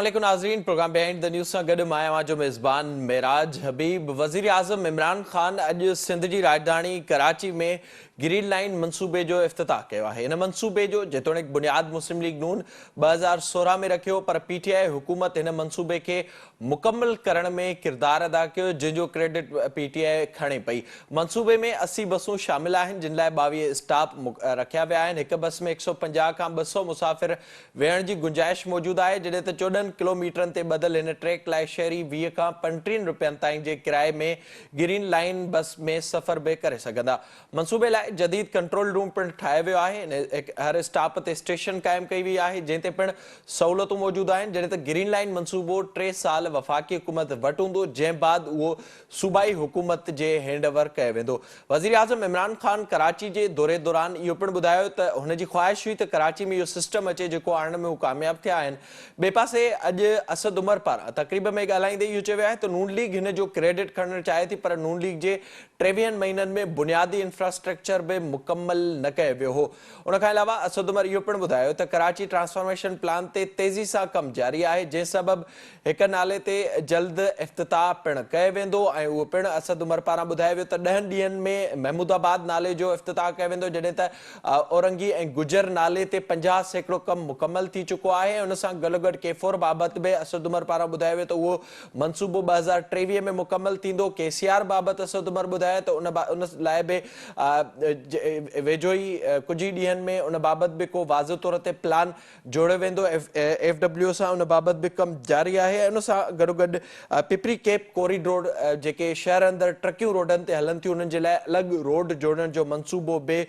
अस्सलामुअलैकुम नाज़रीन, programme behind the news सां गॾु मां आहियां जो मेज़बान मेराज हबीब। वज़ीर आज़म इमरान ख़ान अॼु सिंध जी राजधानी कराची में ग्रीन लाइन मनसूबे जो इफ़्तिताह कयो आहे। इन मनसूबे जो जेतोणीकि बुनियाद मुस्लिम लीग नून 2016 में रखियो, पर PTI हुकूमत इन मनसूबे खे मुकम्मल करण में किरदार अदा कयो, जंहिंजो क्रेडिट PTI खणे पई। मनसूबे में 80 बसूं शामिल आहिनि, जिन लाइ 22 स्टाफ रखिया विया आहिनि। हिक बस में 150 खां 200 मुसाफ़िर वेहण जी गुंजाइश मौजूदु आहे, जॾहिं त 14 किलोमीटरनि ते ॿधल हिन ट्रैक लाइ शहरी 20 खां 35 रुपयनि ताईं जे किराए में ग्रीन लाइन बस में सफ़र बि करे सघंदा। मनसूबे लाइ जदीद कंट्रोल रूम पिणु ठाहियो वियो आहे। हर स्टॉप ते स्टेशन क़ाइमु कई वई आहे, जंहिं ते पिणु सहूलियतूं मौजूदु आहिनि। जॾहिं त ग्रीन लाइन मनसूबो 3 साल वफ़ाक़ी हुकूमत वटि हूंदो, जंहिं बाद उहो सूबाई हुकूमत जे हैंडओवर कयो वेंदो। वज़ीर आज़म इमरान ख़ान कराची जे दौरे दौरान इहो पिणु ॿुधायो त हुनजी ख़्वाहिश हुई त कराची में इहो सिस्टम अचे जेको आणण में हू कामयाबु थिया आहिनि। ॿिए पासे अॼु असद उमर पारां तक़रीब में ॻाल्हाईंदे इहो चयो वियो आहे त नून लीग हिन जो क्रेडिट खणणु चाहे थी, पर नून लीग जे 23 महीननि में बुनियादी इंफ्रास्ट्रक्चर बि मुकम्मल न कयो वियो हो। उन खां अलावा असद उमर इहो पिणु ॿुधायो त कराची ट्रांसफॉर्मेशन प्लान ते तेज़ी सां कमु जारी आहे, जंहिं सबबि हिक नाले ते जल्द इफ़्तिताह पिणु कयो वेंदो। ऐं उहो पिणु असद उमर पारां ॿुधायो वियो त 10 ॾींहंनि में महमूदाबाद नाले जो इफ़्तिताह कयो वेंदो, जॾहिं त औरंगी ऐं गुजर नाले ते 50% कमु मुकम्मल थी चुको आहे। उन सां गॾोगॾु केफोर बाबति बि असद उमर पारां ॿुधायो वियो त उहो मनसूबो 2023 में मुकम्मल थींदो। KCR बाबति असद उमर ॿुधायो त उन लाइ बि वेझो ई कुझु ई ॾींहंनि में उन बाबति बि को वाज़ तौर ते प्लान जोड़ियो वेंदो। FW सां उन बाबति बि कमु जारी आहे। ऐं उन सां गॾोगॾु पिपरी केप कॉरिडोर जेके शहर अंदरि ट्रकियूं रोडनि ते हलनि थियूं, उन्हनि जे लाइ अलॻि रोड जोड़ण जो मनसूबो बि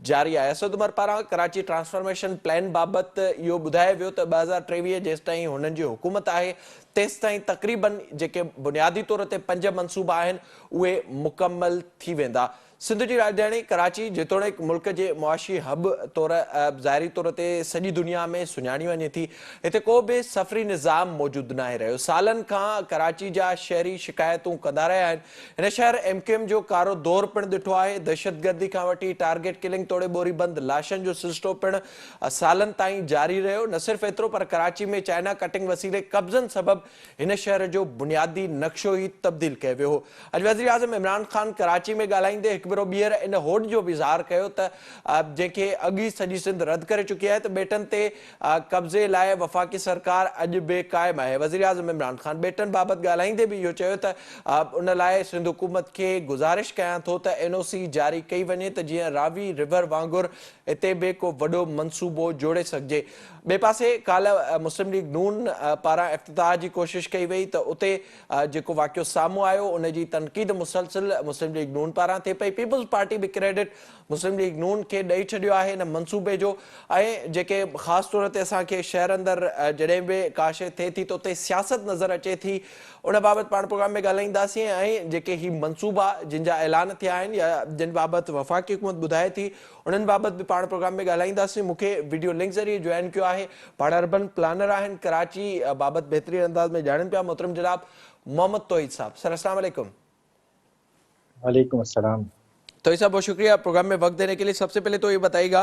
जारी आहे। असद उमर पारां कराची ट्रांसफॉर्मेशन प्लान बाबति इहो ॿुधायो वियो त 2023 जेसिताईं हुननि जी हुकूमत आहे, तेसिताईं तक़रीबन जेके बुनियादी तौर ते 5 मनसूबा आहिनि उहे मुकम्मल थी वेंदा। सिंध जी राजधानी कराची जेतोणीकि मुल्क जे मुआशी हब तौर ज़ाहिरी तौर ते सॼी दुनिया में सुञाणी वञे थी, हिते को बि सफ़री निज़ाम मौजूदु न आहे रहियो। सालनि खां कराची जा शहरी शिकायतूं कंदा रहिया आहिनि। हिन शहर MQM जो कारो दौर पिणु ॾिठो आहे। दहशतगर्दी खां वठी टारगेट किलिंग तोड़े बोरी बंदि लाशनि जो सिलसिलो पिणु सालनि ताईं जारी रहियो। न सिर्फ़ु एतिरो, पर कराची में चाइना कटिंग वसीले कब्ज़नि सबबि हिन शहर जो बुनियादी नक्शो ई तब्दील कयो वियो हो। अॼु वज़ीर आज़म इमरान ख़ान कराची में ॻाल्हाईंदे हिकु भेरो ॿीहर इन होड़ जो बि इज़हार कयो त जंहिंखे अॻु ई सॼी सिंध रद्द करे चुकी आहे, त ॿेटनि ते कब्ज़े लाइ वफ़ाक़ी सरकार अॼु बि क़ाइमु आहे। वज़ीर आज़म इमरान ख़ान ॿेटनि बाबति ॻाल्हाईंदे बि इहो चयो त उन लाइ सिंध हुकूमत खे गुज़ारिश कयां थो त NOC जारी कई वञे त जीअं रावी रिवर वांगुरु हिते बि को वॾो मनसूबो जोड़े सघिजे। ॿिए पासे काल्ह मुस्लिम लीग नून पारां इफ़्तिताह जी कोशिशि कई वई, त उते जेको वाक़ियो साम्हूं आयो उन जी तनक़ीद मुसलसिल मुस्लिम लीग नून पारां थिए पई। पीपल्स पार्टी बि क्रेडिट मुस्लिम लीग नून खे ॾेई छॾियो आहे हिन मनसूबे जो। ऐं जेके ख़ासि तौर ते असांखे शहर अंदरि जॾहिं बि का शइ थिए थी त उते सियासत नज़र अचे थी, उन बाबति पाण प्रोग्राम में ॻाल्हाईंदासीं। ऐं जेके ही मनसूबा जिन जा ऐलान थिया आहिनि या जिन बाबति वफ़ाक़ी हुकूमत ॿुधाए थी, उन्हनि बाबति बि पाण प्रोग्राम में ॻाल्हाईंदासीं। मूंखे वीडियो लिंक ज़रिए जॉइन कयो आहे पाण अर्बन प्लानर आहिनि कराची बाबति बहितरीन अंदाज़ में ॼाणनि पिया मोहतरम जनाब मोहम्मद तोहीद साहब। सर अस्सलाम वालेकुम। वालेकुम अस्सलाम। तो साहब बहुत शुक्रिया प्रोग्राम में वक्त देने के लिए। सबसे पहले तो ये बताइएगा,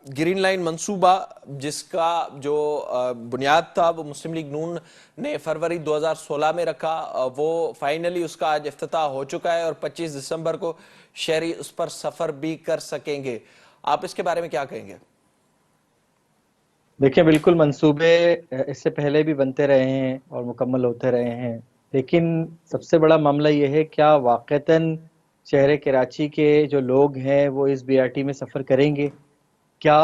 ग्रीन लाइन मंसूबा जिसका जो बुनियाद था वो मुस्लिम लीग नून ने फरवरी 2016 में रखा, वो फाइनली उसका आज इफ्तिताह हो चुका है और 25 दिसंबर को शहरी उस पर सफर भी कर सकेंगे। आप इसके बारे में क्या कहेंगे? देखिए, बिल्कुल मंसूबे इससे पहले भी बनते रहे हैं और मुकम्मल होते रहे हैं, लेकिन सबसे बड़ा मामला ये है क्या वाक़तन शहर कराची के जो लोग हैं वो इस BRT में सफ़र करेंगे? क्या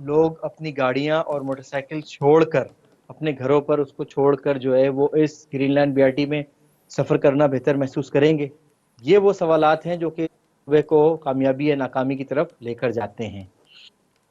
लोग अपनी गाड़ियां और मोटरसाइकिल छोड़कर, अपने घरों पर उसको छोड़कर जो है वो इस ग्रीन लाइन BRT में सफ़र करना बेहतर महसूस करेंगे? ये वो सवालात हैं जो कि वे को कामयाबी या नाकामी की तरफ लेकर जाते हैं।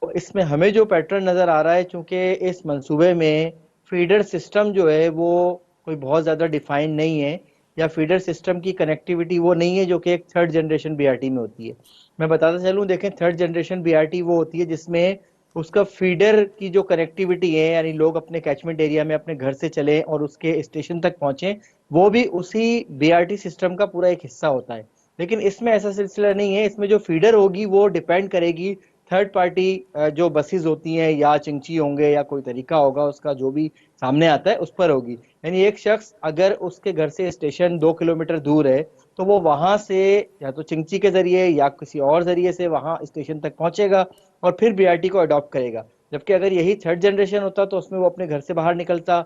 तो इसमें हमें जो पैटर्न नज़र आ रहा है, चूँकि इस मंसूबे में फीडर सिस्टम जो है वो कोई बहुत ज़्यादा डिफाइन नहीं है, या फीडर सिस्टम की कनेक्टिविटी वो नहीं है जो कि एक 3rd जनरेशन BRT में होती है। मैं बताता चलूँ, देखें 3rd जनरेशन BRT वो होती है जिसमें उसका फीडर की जो कनेक्टिविटी है, यानी लोग अपने कैचमेंट एरिया में अपने घर से चलें और उसके स्टेशन तक पहुँचें, वो भी उसी BRT सिस्टम का पूरा एक हिस्सा होता है। लेकिन इसमें ऐसा सिलसिला नहीं है। इसमें जो फीडर होगी वो डिपेंड करेगी थर्ड पार्टी जो बसेस होती हैं या चिंची होंगे या कोई तरीका होगा उसका जो भी सामने आता है उस पर होगी। यानी एक शख्स अगर उसके घर से स्टेशन 2 किलोमीटर दूर है तो वो वहां से या तो चिंची के जरिए या किसी और जरिए से वहां स्टेशन तक पहुंचेगा और फिर बीआरटी को अडॉप्ट करेगा। जबकि अगर यही थर्ड जनरेशन होता तो उसमें वो अपने घर से बाहर निकलता,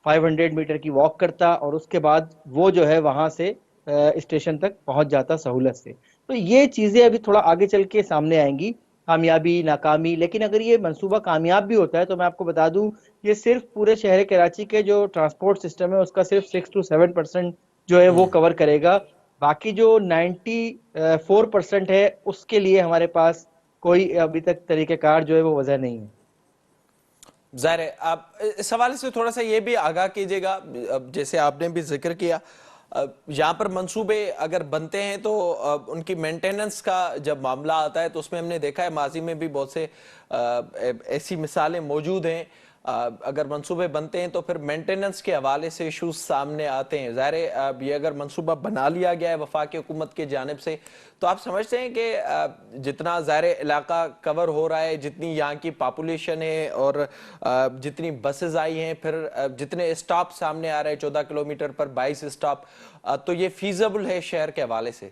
500 मीटर की वॉक करता और उसके बाद वो जो है वहां से स्टेशन तक पहुंच जाता सहूलत से। तो ये चीजें अभी थोड़ा आगे चल के सामने आएंगी, कामयाबी नाकामी। लेकिन अगर ये मंसूबा कामयाब भी होता है तो मैं आपको बता दूं ये सिर्फ पूरे शहर कराची के जो ट्रांसपोर्ट सिस्टम है उसका सिर्फ 6 to 7% जो है वो हम्म। कवर करेगा। बाकी जो 94% है उसके लिए हमारे पास कोई अभी तक तरीकेकार जो है वो वजह नहीं है। जाहिर है आप इस हवाले से थोड़ा सा ये भी आगाह कीजिएगा, अब जैसे आपने भी जिक्र किया, यहाँ पर मंसूबे अगर बनते हैं तो उनकी मेंटेनेंस का जब मामला आता है तो उसमें हमने देखा है माजी में भी बहुत से ऐसी मिसालें मौजूद हैं। अगर मंसूबे बनते हैं तो फिर मेंटेनेंस के हवाले से इश्यूज सामने आते हैं। ज़ाहिर है ये अगर मंसूबा बना लिया गया है वफाकी हुकूमत की जानिब से तो आप समझते हैं कि जितना ज़ाहिर इलाका कवर हो रहा है, जितनी यहाँ की पॉपुलेशन है और जितनी बसेस आई हैं, फिर जितने स्टॉप सामने आ रहे हैं 14 किलोमीटर पर 22 स्टॉप, तो ये फीजिबल है शहर के हवाले से?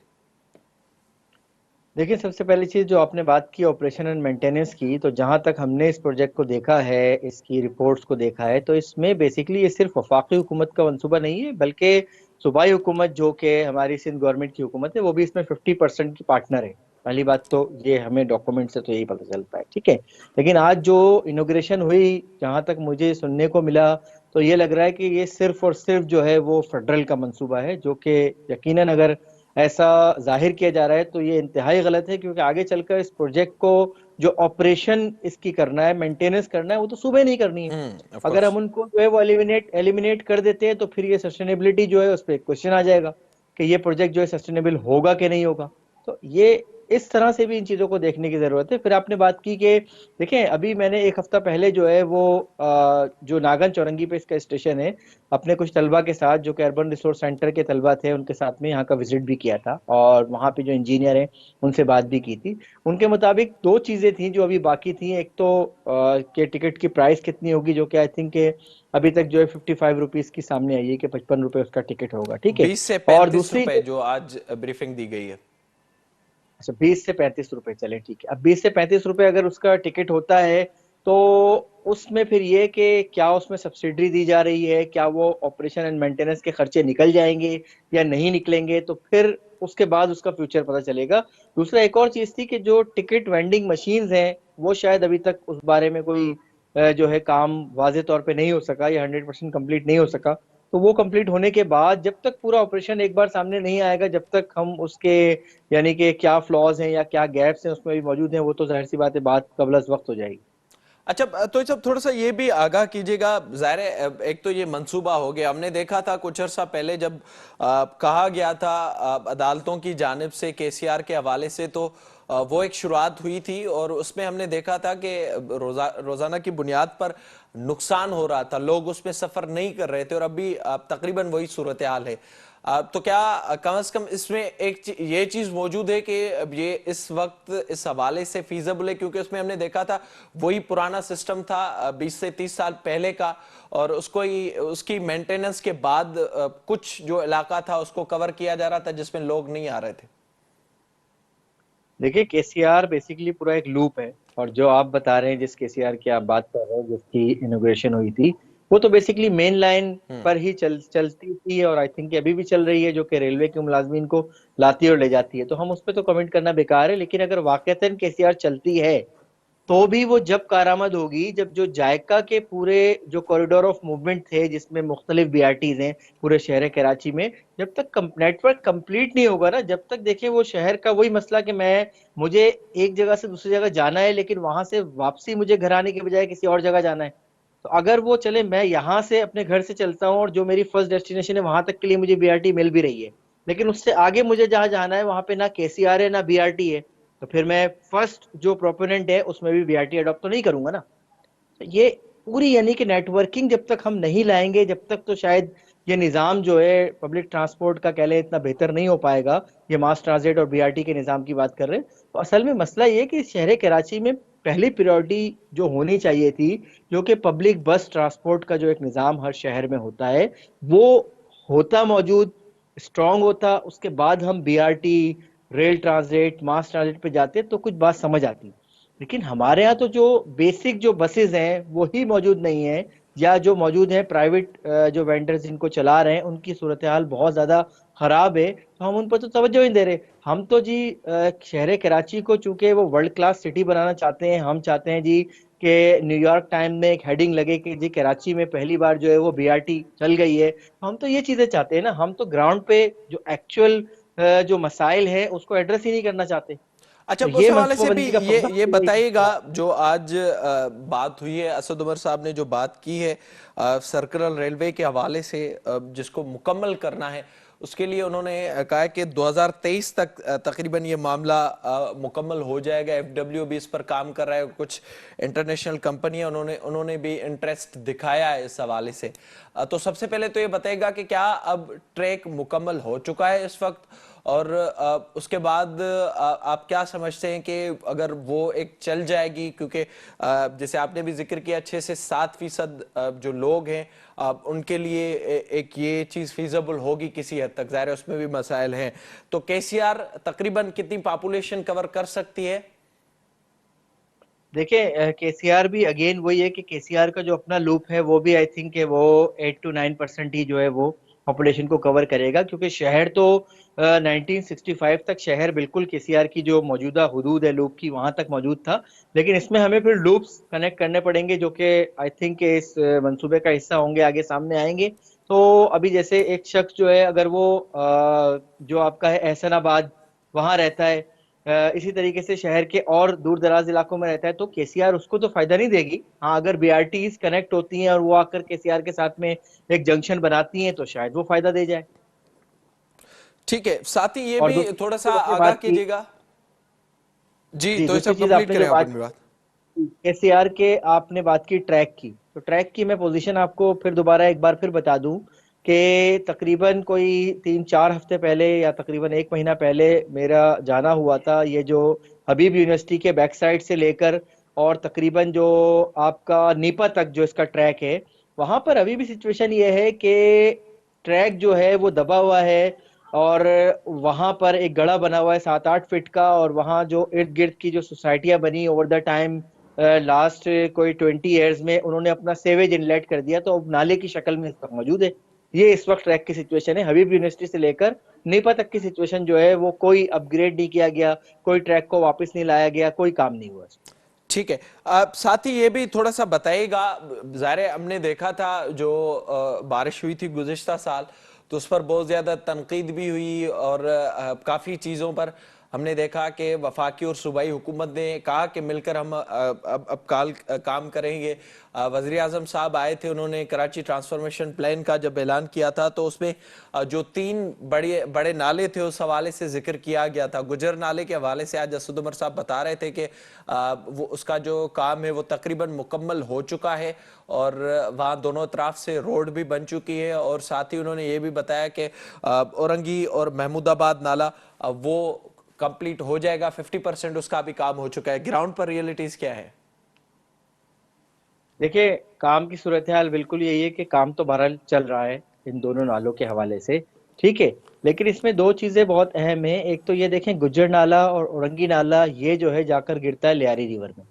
देखिए सबसे पहली चीज़ जो आपने बात की ऑपरेशन एंड मेंटेनेंस की, तो जहाँ तक हमने इस प्रोजेक्ट को देखा है, इसकी रिपोर्ट्स को देखा है, तो इसमें बेसिकली ये सिर्फ वफाकी हुकूमत का मंसूबा नहीं है बल्कि सूबाई हुकूमत जो कि हमारी सिंध गवर्नमेंट की हुकूमत है वो भी इसमें 50% की पार्टनर है। पहली बात तो ये हमें डॉक्यूमेंट से तो यही पता चलता है, ठीक है। लेकिन आज जो इनोग्रेशन हुई, जहाँ तक मुझे सुनने को मिला, तो ये लग रहा है कि ये सिर्फ और सिर्फ जो है वो फेडरल का मंसूबा है, जो कि यकीनन अगर ऐसा जाहिर किया जा रहा है तो ये इंतहाई गलत है, क्योंकि आगे चलकर इस प्रोजेक्ट को जो ऑपरेशन इसकी करना है, मेंटेनेंस करना है, वो तो सुबह नहीं करनी है। ऑफ अगर कोर्स। हम उनको जो है वो एलिमिनेट कर देते हैं तो फिर ये सस्टेनेबिलिटी जो है उस पर क्वेश्चन आ जाएगा कि ये प्रोजेक्ट जो है सस्टेनेबल होगा कि नहीं होगा। तो ये इस तरह से भी इन चीजों को देखने की जरूरत है। फिर आपने बात की कि देखें अभी मैंने एक हफ्ता पहले जो है वो जो नागन चौरंगी पे इसका स्टेशन है, अपने कुछ तलबा के साथ जो कि अर्बन रिसोर्स सेंटर के तलबा थे उनके साथ में यहाँ का विजिट भी किया था और वहाँ पे जो इंजीनियर हैं उनसे बात भी की थी। उनके मुताबिक दो चीजें थी जो अभी बाकी थी। एक तो कि टिकट की प्राइस कितनी होगी, जो कि आई थिंक के अभी तक जो है 55 रुपीज की सामने आई है कि 55 रुपये उसका टिकट होगा, ठीक है। 20 से और 35 दूसरी रुपए जो आज ब्रीफिंग दी गई है। अच्छा 20 से 35 रुपए, चले ठीक है। अब 20 से 35 रुपए अगर उसका टिकट होता है तो उसमें फिर ये कि क्या उसमें सब्सिडी दी जा रही है, क्या वो ऑपरेशन एंड मेंटेनेंस के खर्चे निकल जाएंगे या नहीं निकलेंगे, तो फिर उसके बाद उसका फ्यूचर पता चलेगा। दूसरा एक और चीज थी कि जो टिकट वेंडिंग मशीन्स हैं वो शायद अभी तक उस बारे में कोई जो है काम वाजे तौर पे नहीं हो सका या 100% कंप्लीट नहीं हो सका। तो वो कंप्लीट होने के बाद जब तक पूरा ऑपरेशन एक बार सामने नहीं आएगा, जब तक हम उसके यानी कि क्या फ्लॉज हैं या क्या गैप्स हैं उसमें भी मौजूद हैं, वो तो जाहिर सी बात है बात कबल अज वक्त हो जाएगी। अच्छा, तो सब थोड़ा सा ये भी आगाह कीजिएगा। जाहिर है एक तो ये मंसूबा हो गया, हमने देखा था कुछ अर्सा पहले जब कहा गया था अदालतों की जानिब से केसीआर के हवाले से, तो वो एक शुरुआत हुई थी और उसमें हमने देखा था कि रोजाना की बुनियाद पर नुकसान हो रहा था, लोग उसमें सफर नहीं कर रहे थे और अभी तकरीबन वही सूरत हाल है। तो क्या कम से कम इसमें ये चीज मौजूद है कि ये इस वक्त इस हवाले से फीजिबल है, क्योंकि उसमें हमने देखा था वही पुराना सिस्टम था 20 से 30 साल पहले का, और उसको ही उसकी मेंटेनेंस के बाद कुछ जो इलाका था उसको कवर किया जा रहा था जिसमें लोग नहीं आ रहे थे। देखिए केसीआर बेसिकली पूरा एक लूप है, और जो आप बता रहे हैं जिस केसीआर की आप बात कर रहे हैं जिसकी इनोग्रेशन हुई थी, वो तो बेसिकली मेन लाइन पर ही चलती थी और आई थिंक अभी भी चल रही है, जो कि रेलवे के मुलाजमीन को लाती और ले जाती है। तो हम उस पर तो कमेंट करना बेकार है, लेकिन अगर वाकईतन केसीआर चलती है तो भी वो जब कारामद होगी जब जो जायका के पूरे जो कॉरिडोर ऑफ मूवमेंट थे जिसमें मुख्तलिफ बीआरटीज हैं पूरे शहर कराची में, जब तक नेटवर्क कंप्लीट नहीं होगा ना, जब तक देखिए वो शहर का वही मसला कि मुझे एक जगह से दूसरी जगह जाना है लेकिन वहां से वापसी मुझे घर आने के बजाय किसी और जगह जाना है। तो अगर वो चले, मैं यहाँ से अपने घर से चलता हूँ और जो मेरी फर्स्ट डेस्टिनेशन है वहां तक के लिए मुझे बीआरटी मिल भी रही है, लेकिन उससे आगे मुझे जहाँ जाना है वहां पे ना केसीआर है ना बीआरटी है, तो फिर मैं फर्स्ट जो प्रोपोनेंट है उसमें भी बीआरटी अडॉप्ट तो नहीं करूंगा ना। तो ये पूरी यानी कि नेटवर्किंग जब तक हम नहीं लाएंगे, जब तक तो शायद ये निज़ाम जो है पब्लिक ट्रांसपोर्ट का कह लें इतना बेहतर नहीं हो पाएगा। ये मास ट्रांजिट और बीआरटी के निज़ाम की बात कर रहे हैं। तो असल में मसला ये है कि शहर कराची में पहली प्रायोरिटी जो होनी चाहिए थी, जो कि पब्लिक बस ट्रांसपोर्ट का जो एक निज़ाम हर शहर में होता है, वो होता मौजूद, स्ट्रांग होता, उसके बाद हम बीआरटी, रेल ट्रांजिट, मास ट्रांजिट पे जाते तो कुछ बात समझ आती। लेकिन हमारे यहाँ तो जो बेसिक जो बसेस हैं वो ही मौजूद नहीं है, या जो मौजूद है प्राइवेट जो वेंडर्स जिनको चला रहे हैं उनकी सूरत हाल बहुत ज़्यादा ख़राब है, तो हम उन पर तो तवज्जो ही नहीं दे रहे। हम तो जी शहर कराची को चूंकि वो वर्ल्ड क्लास सिटी बनाना चाहते हैं, हम चाहते हैं जी कि न्यूयॉर्क टाइम में एक हेडिंग लगे कि जी कराची में पहली बार जो है वो बीआरटी चल गई है। हम तो ये चीज़ें चाहते हैं ना, हम तो ग्राउंड पे जो एक्चुअल जो मसाइल है उसको एड्रेस ही नहीं करना चाहते। अच्छा, तो उस ये हवाले से भी मनसूबाबंदी का ये फंदा बताइएगा, जो आज बात हुई है, असद उमर साहब ने जो बात की है सर्कुलर रेलवे के हवाले से, जिसको मुकम्मल करना है, उसके लिए उन्होंने कहा है कि 2023 तक तकरीबन ये मामला मुकम्मल हो जाएगा। एफडब्ल्यू भी इस पर काम कर रहा है, कुछ इंटरनेशनल कंपनियां उन्होंने उन्होंने भी इंटरेस्ट दिखाया है इस हवाले से। तो सबसे पहले तो ये बताइएगा कि क्या अब ट्रैक मुकम्मल हो चुका है इस वक्त, और उसके बाद आप क्या समझते हैं कि अगर वो एक चल जाएगी, क्योंकि जैसे आपने भी जिक्र किया 6 से 7% जो लोग हैं उनके लिए एक ये चीज़ फीजिबल होगी किसी हद तक, ज़ाहिर है उसमें भी मसाइल हैं। तो केसीआर तकरीबन कितनी पॉपुलेशन कवर कर सकती है? देखिए केसीआर भी अगेन वही है कि केसीआर का जो अपना लूप है वो भी आई थिंक है वो 8 to 9% ही जो है वो पॉपुलेशन को कवर करेगा, क्योंकि शहर तो 1965 तक शहर बिल्कुल केसीआर की जो मौजूदा हुदूद है लूप की वहां तक मौजूद था। लेकिन इसमें हमें फिर लूप्स कनेक्ट करने पड़ेंगे जो कि आई थिंक इस मंसूबे का हिस्सा होंगे, आगे सामने आएंगे। तो अभी जैसे एक शख्स जो है अगर वो जो आपका है एहसनाबाद वहां रहता है, इसी तरीके से शहर के और दूर दराज इलाकों में रहता है, तो केसीआर उसको तो फायदा नहीं देगी। हाँ, अगर बीआरटीज कनेक्ट होती हैं और वो आकर केसीआर के साथ में एक जंक्शन बनाती हैं तो शायद वो फायदा दे जाए। ठीक है, साथ ही ये और भी दूसरी थोड़ा चीज सा आपने आगाह बात की, कीजिएगा। जी, जी तो ये दूसरी सब चीज कंप्लीट आपने जो करें आप बात अपनी बात। केसीआर के आपने बात की ट्रैक की, तो ट्रैक की मैं पोजीशन आपको फिर दोबारा एक बार फिर बता दूं कि तकरीबन कोई 3-4 हफ्ते पहले या तकरीबन एक महीना पहले मेरा जाना हुआ था ये जो हबीब यूनिवर्सिटी के बैक साइड से लेकर और तकरीबन जो आपका नीपा तक जो इसका ट्रैक है, वहां पर अभी भी सिचुएशन ये है कि ट्रैक जो है वो दबा हुआ है। और वहां पर एक गड़ा बना हुआ है 7-8 फीट का, और वहां जो इर्द गिर्द की जो सोसाइटियां बनी ओवर द टाइम लास्ट कोई 20 ईयर्स में, उन्होंने अपना सेवेज इनलेट कर दिया, तो अब नाले की शक्ल में इस वक्त मौजूद है। ये इस वक्त ट्रैक की सिचुएशन है हबीब यूनिवर्सिटी से लेकर नीपा तक की सिचुएशन जो है वो कोई अपग्रेड नहीं किया गया, कोई ट्रैक को वापस नहीं लाया गया, कोई काम नहीं हुआ। ठीक है, साथ ही ये भी थोड़ा सा बताइएगा, ज़ाहिर है हमने देखा था जो बारिश हुई थी गुज़िश्ता साल, तो उस पर बहुत ज़्यादा तनकीद भी हुई, और काफ़ी चीज़ों पर हमने देखा कि वफाकी और सूबाई हुकूमत ने कहा कि मिलकर हम अब काम करेंगे। वज़ीर आज़म साहब आए थे, उन्होंने कराची ट्रांसफॉर्मेशन प्लान का जब ऐलान किया था तो उसमें जो 3 बड़े बड़े नाले थे उस हवाले से जिक्र किया गया था। गुजर नाले के हवाले से आज असद उमर साहब बता रहे थे कि वो उसका जो काम है वो तकरीबन मुकम्मल हो चुका है, और वहाँ दोनों तरफ से रोड भी बन चुकी है, और साथ ही उन्होंने ये भी बताया कि औरंगी और महमूदाबाद नाला वो कंप्लीट हो जाएगा, 50% उसका भी काम हो चुका है। ग्राउंड पर रियलिटीज क्या है? देखिए काम की सूरत हाल बिल्कुल यही है कि काम तो बहरहाल चल रहा है इन दोनों नालों के हवाले से, ठीक है। लेकिन इसमें दो चीज़ें बहुत अहम है। एक तो ये देखें गुज्जर नाला और औरंगी नाला ये जो है जाकर गिरता है लियारी रिवर में,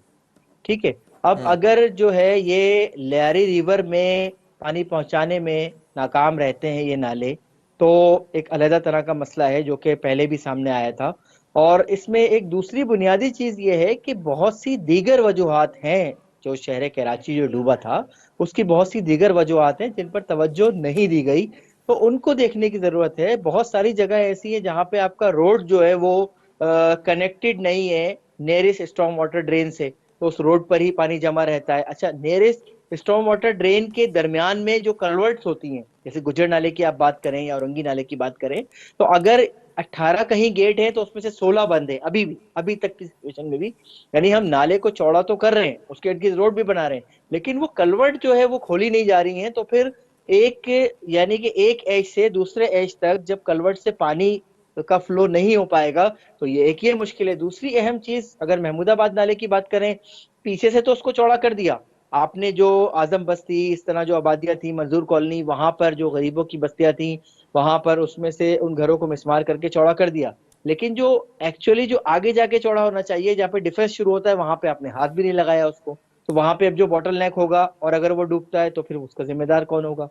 ठीक है। अब अगर जो है ये लियारी रिवर में पानी पहुंचाने में नाकाम रहते हैं ये नाले, तो एक अलग तरह का मसला है जो कि पहले भी सामने आया था। और इसमें एक दूसरी बुनियादी चीज ये है कि बहुत सी दीगर वजूहात हैं, जो शहर कराची जो डूबा था उसकी बहुत सी दीगर वजूहात हैं जिन पर तवज्जो नहीं दी गई, तो उनको देखने की जरूरत है। बहुत सारी जगह ऐसी है जहाँ पे आपका रोड जो है वो कनेक्टेड नहीं है नियरेस्ट स्टॉर्म वाटर ड्रेन से, तो उस रोड पर ही पानी जमा रहता है। अच्छा, नियरेस्ट स्टॉर्म वाटर ड्रेन के दरमियान में जो कलवर्ट्स होती हैं, जैसे गुजर नाले की आप बात करें या औरंगी नाले की बात करें, तो अगर 18 कहीं गेट है तो उसमें से 16 बंद है अभी भी, अभी तक की सिचुएशन में भी। यानी हम नाले को चौड़ा तो कर रहे हैं, उसके इर्द गिर्द रोड भी बना रहे हैं, लेकिन वो कलवर्ट जो है वो खोली नहीं जा रही है। तो फिर एक, यानी कि एक एज से दूसरे एज तक जब कलवर्ट से पानी का फ्लो नहीं हो पाएगा तो ये मुश्किल है। दूसरी अहम चीज, अगर महमूदाबाद नाले की बात करें, पीछे से तो उसको चौड़ा कर दिया आपने, जो आजम बस्ती, इस तरह जो आबादियां थी, मजदूर कॉलोनी, वहां पर जो गरीबों की बस्तियां थी, वहां पर उसमें से उन घरों को मिसमार करके चौड़ा कर दिया। लेकिन जो एक्चुअली जो आगे जाके चौड़ा होना चाहिए, जहाँ पे डिफेंस शुरू होता है, वहां पे आपने हाथ भी नहीं लगाया उसको। तो वहां पे अब जो बॉटल नेक होगा और अगर वो डूबता है तो फिर उसका जिम्मेदार कौन होगा?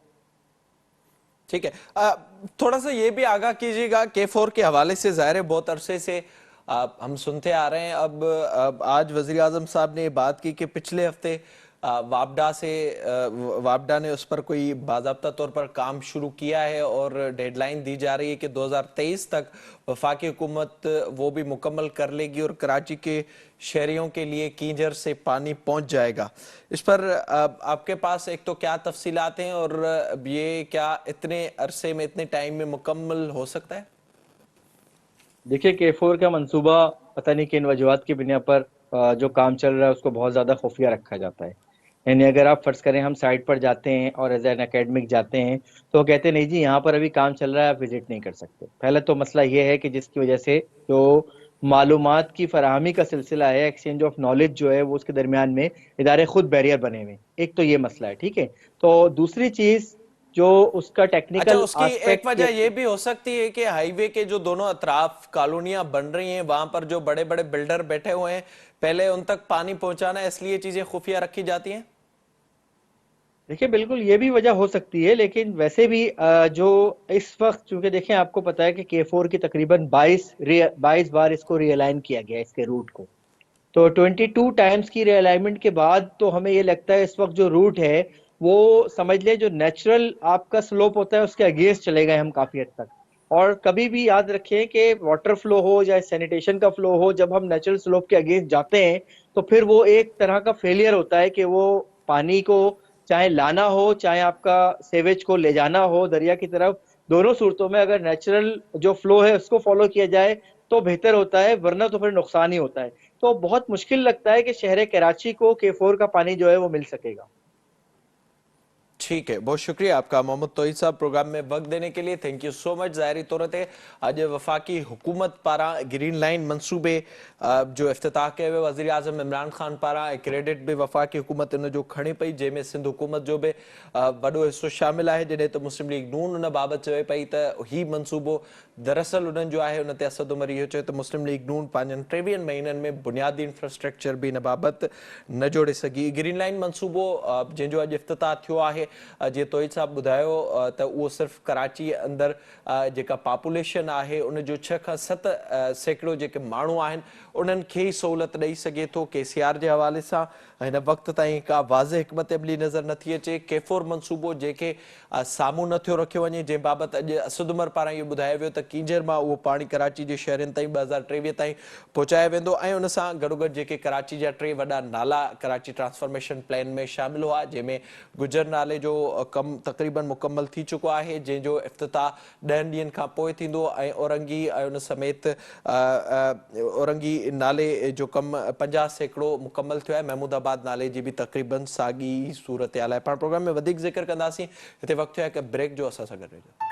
ठीक है। थोड़ा सा ये भी आगाह कीजिएगा K4 के हवाले से। ज़ाहिर है बहुत अरसे से हम सुनते आ रहे हैं। अब आज वजीर आजम साहब ने ये बात की कि पिछले हफ्ते वापडा ने उस पर कोई बाज़ाब्ता तौर पर काम शुरू किया है और डेडलाइन दी जा रही है कि 2023 तक वफाकी हुकूमत वो भी मुकम्मल कर लेगी और कराची के शहरियों के लिए कींजर से पानी पहुंच जाएगा। इस पर आपके पास एक तो क्या तफसीलात हैं और ये क्या इतने अरसे में, इतने टाइम में मुकम्मल हो सकता है? देखिए, K4 का मंसूबा पता नहीं किन वजूहत की बिना पर जो काम चल रहा है उसको बहुत ज़्यादा खुफिया रखा जाता है। यानी अगर आप फर्ज करें हम साइट पर जाते हैं और एज एन एकेडमिक जाते हैं तो वो कहते हैं नहीं जी यहाँ पर अभी काम चल रहा है, आप विजिट नहीं कर सकते। पहले तो मसला ये है कि जिसकी वजह से जो मालूमात की फराहमी का सिलसिला है, एक्सचेंज ऑफ नॉलेज जो है, वो उसके दरमियान में इदारे खुद बैरियर बने हुए हैं। एक तो ये मसला है, ठीक है। तो दूसरी चीज़ जो उसका अच्छा, टेक्निकल उसकी एक आस्पेक्ट, वजह यह भी हो सकती है कि हाईवे के जो दोनों अतराफ कॉलोनियां बन रही हैं, वहां पर जो बड़े बड़े बिल्डर बैठे हुए हैं, पहले उन तक पानी पहुंचाना है, इसलिए चीजें खुफिया रखी जाती हैं। देखिए बिल्कुल ये भी वजह हो सकती है, लेकिन वैसे भी जो इस वक्त, चूंकि देखें आपको पता है कि K4 की तकरीबन 22 बार इसको रियलाइन किया गया है, इसके रूट को। तो 22 टाइम्स की रियलाइनमेंट के बाद तो हमें ये लगता है इस वक्त जो रूट है वो, समझ ले, जो नेचुरल आपका स्लोप होता है उसके अगेंस्ट चले गए हम काफी हद तक। और कभी भी याद रखें कि वाटर फ्लो हो या सैनिटेशन का फ्लो हो, जब हम नेचुरल स्लोप के अगेंस्ट जाते हैं तो फिर वो एक तरह का फेलियर होता है कि वो पानी को चाहे लाना हो, चाहे आपका सेवेज को ले जाना हो दरिया की तरफ, दोनों सूरतों में अगर नेचुरल जो फ्लो है उसको फॉलो किया जाए तो बेहतर होता है, वरना तो फिर नुकसान ही होता है। तो बहुत मुश्किल लगता है कि शहर कराची को K4 का पानी जो है वो मिल सकेगा। ठीक है, बहुत शुक्रिया आपका मोहम्मद तोहीद साहब, प्रोग्राम में वक्त देने के लिए। Thank you so much. ज़ाहिरी तौर ते अज वफाकी हुकूमत पारा ग्रीन लाइन मनसूबे जो इफ्तिताह कयो वियो, वज़ीर आज़म इमरान ख़ान पारा, क्रेडिट भी वफाकी हुकूमत इन जो खणी पई, जंहिंमें सिंध हुकूमत जो भी वॾो हिस्सो शामिल है। जॾहिं त मुस्लिम लीग नून उन बाबत चवे पई त ही मनसूबो दरअसल उन्हनि जो आहे। उन ते असद उमर इहो चयो त मुस्लिम लीग नून पंहिंजनि 23 महीननि में बुनियादी इंफ्रास्ट्रक्चर भी इन बाबत न जोड़े सघी। ग्रीन लाइन मनसूबो जंहिंजो अॼु इफ्तिताह थियो आहे, जीअं तोहीद साहब ॿुधायो त उहो सिर्फ़ु कराची अंदरि जेका पॉपुलेशन आहे उन जो 6 खां 7 सैकड़ो जेके माण्हू आहिनि उन्हनि खे ई सहूलियत ॾेई सघे थो। KCR जे हवाले सां हिन वक़्त ताईं का वाज़े हिकमत अमली नज़र नथी अचे। K4 मनसूबो जेके साम्हूं नथो रखियो वञे, जंहिं बाबति अॼु असद उमर पारां इहो ॿुधायो वियो त कींजर मां उहो पाणी कराची जे शहरनि ताईं 2023 ताईं पहुचायो वेंदो। ऐं उन सां गॾोगॾु जेके कराची जा 3 वॾा नाला कराची ट्रांसफॉर्मेशन प्लान में शामिल हुआ, जंहिंमें गुजर नाले जो कमु तक़रीबन मुकम्मल थी चुको आहे, जंहिंजो इफ्तिताह 10 ॾींहंनि खां पोइ थींदो। ऐं औरंगी ऐं उन समेत औरंगी नाले जो कमु 50 सैकड़ो मुकम्मल थियो आहे। महमूदाबाद नाले जी बि तक़रीबन साॻी सूरत हाल आहे। पाण प्रोग्राम में वधीक ज़िक्र कंदासीं, हिते वक़्तु थियो आहे कि ब्रेक जो। असां सां गॾु रहिजो।